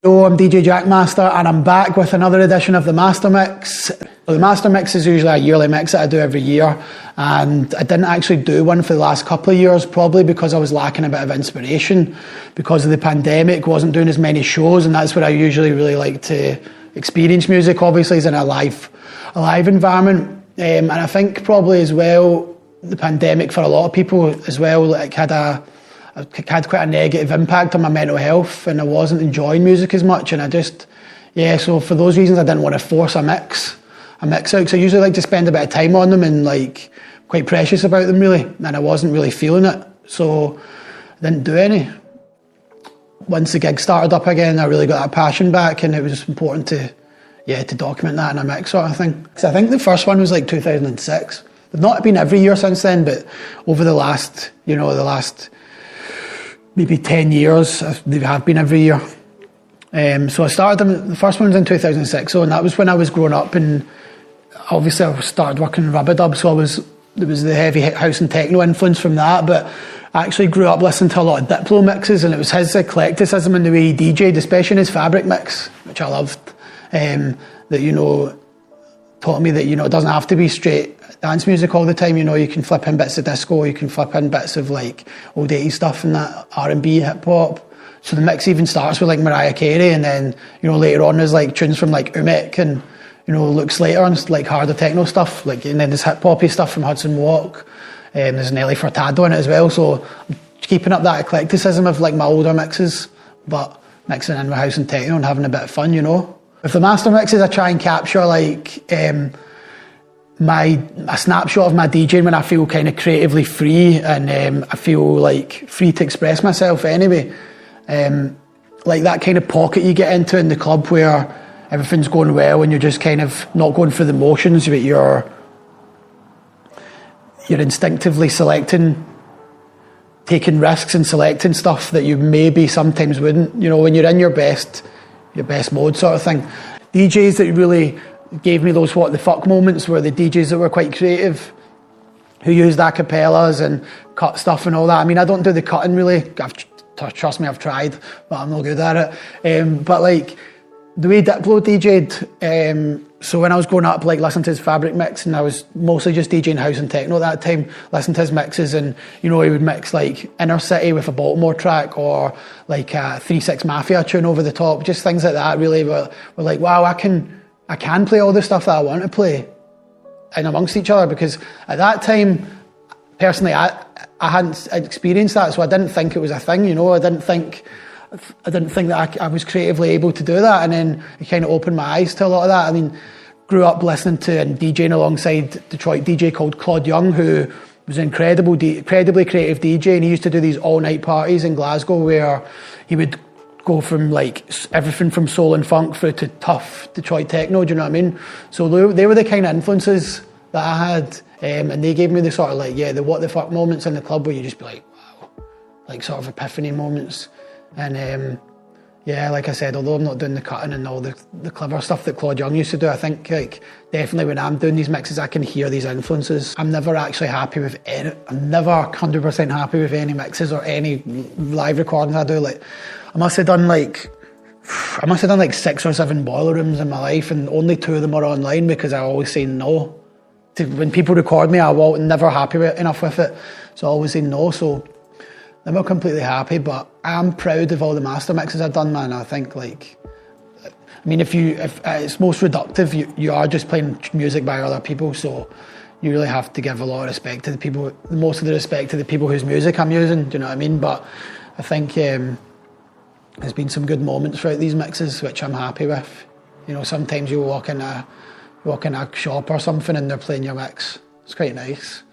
Hello, I'm DJ Jackmaster and I'm back with another edition of the Master Mix. Well, the Master Mix is usually a yearly mix that I do every year, and I didn't actually do one for the last couple of years, probably because I was lacking a bit of inspiration because of the pandemic, wasn't doing as many shows, and that's where I usually really like to experience music, obviously, is in a live environment. And I think probably as well, the pandemic for a lot of people as well, like had quite a negative impact on my mental health, and I wasn't enjoying music as much, and so for those reasons I didn't want to force a mix out, because I usually like to spend a bit of time on them and like quite precious about them really, and I wasn't really feeling it, so I didn't do any. Once the gig started up again, I really got that passion back, and it was important to document that in a mix sort of thing. So I think the first one was like 2006. They've not been every year since then, but over the last maybe 10 years, they have been every year. So I started them, the first one was in 2006, and that was when I was growing up, and obviously I started working in Rub-a-Dub, so there was the heavy house and techno influence from that, but I actually grew up listening to a lot of Diplo mixes, and it was his eclecticism in the way he DJ'd, especially in his Fabric mix, which I loved, that, taught me that, it doesn't have to be straight dance music all the time, you can flip in bits of disco, you can flip in bits of like old 80s stuff and that R&B, hip hop. So the mix even starts with like Mariah Carey, and then, later on there's like tunes from like Umek and, Luke Slater and like harder techno stuff, and then there's hip hoppy stuff from Hudson Walk, there's Nelly Furtado in it as well, so I'm keeping up that eclecticism of like my older mixes, but mixing in with house and techno and having a bit of fun, With the master mixes, I try and capture like a snapshot of my DJing when I feel kind of creatively free, and I feel like free to express myself anyway. Like that kind of pocket you get into in the club where everything's going well and you're just kind of not going through the motions, but you're instinctively taking risks and selecting stuff that you maybe sometimes wouldn't, when you're in your best mode sort of thing. DJs that really gave me those what the fuck moments were the DJs that were quite creative, who used acapellas and cut stuff and all that. I mean, I don't do the cutting really. Trust me, I've tried, but I'm not good at it. But like the way Diplo DJ'd, so when I was growing up, like listening to his Fabric mix, and I was mostly just DJing house and techno at that time, listening to his mixes, and he would mix like Inner City with a Baltimore track, or like a 3-6 Mafia tune over the top, just things like that really were like, wow, I can play all the stuff that I want to play in amongst each other, because at that time, personally, I hadn't experienced that, so I didn't think it was a thing, I didn't think that I was creatively able to do that, and then it kind of opened my eyes to a lot of that. I mean, grew up listening to and DJing alongside Detroit DJ called Claude Young, who was an incredibly creative DJ, and he used to do these all-night parties in Glasgow where he would go from like everything from soul and funk through to tough Detroit techno, do you know what I mean? So they were the kind of influences that I had, and they gave me the sort of like, the what the fuck moments in the club where you just be like, wow, like sort of epiphany moments. And like I said, although I'm not doing the cutting and all the clever stuff that Claude Young used to do, I think like definitely when I'm doing these mixes I can hear these influences. I'm never actually happy with I'm never 100% happy with any mixes or any live recordings I do. Like I must have done like 6 or 7 boiler rooms in my life, and only 2 of them are online because I always say no. When people record me, I'm never happy enough with it, so I always say no. So I'm not completely happy, but I'm proud of all the master mixes I've done, man. I think if it's most reductive, you are just playing music by other people, so you really have to give a lot of respect to the people, most of the respect to the people whose music I'm using, do you know what I mean? But I think there's been some good moments throughout these mixes, which I'm happy with. Sometimes you walk in a shop or something and they're playing your mix. It's quite nice.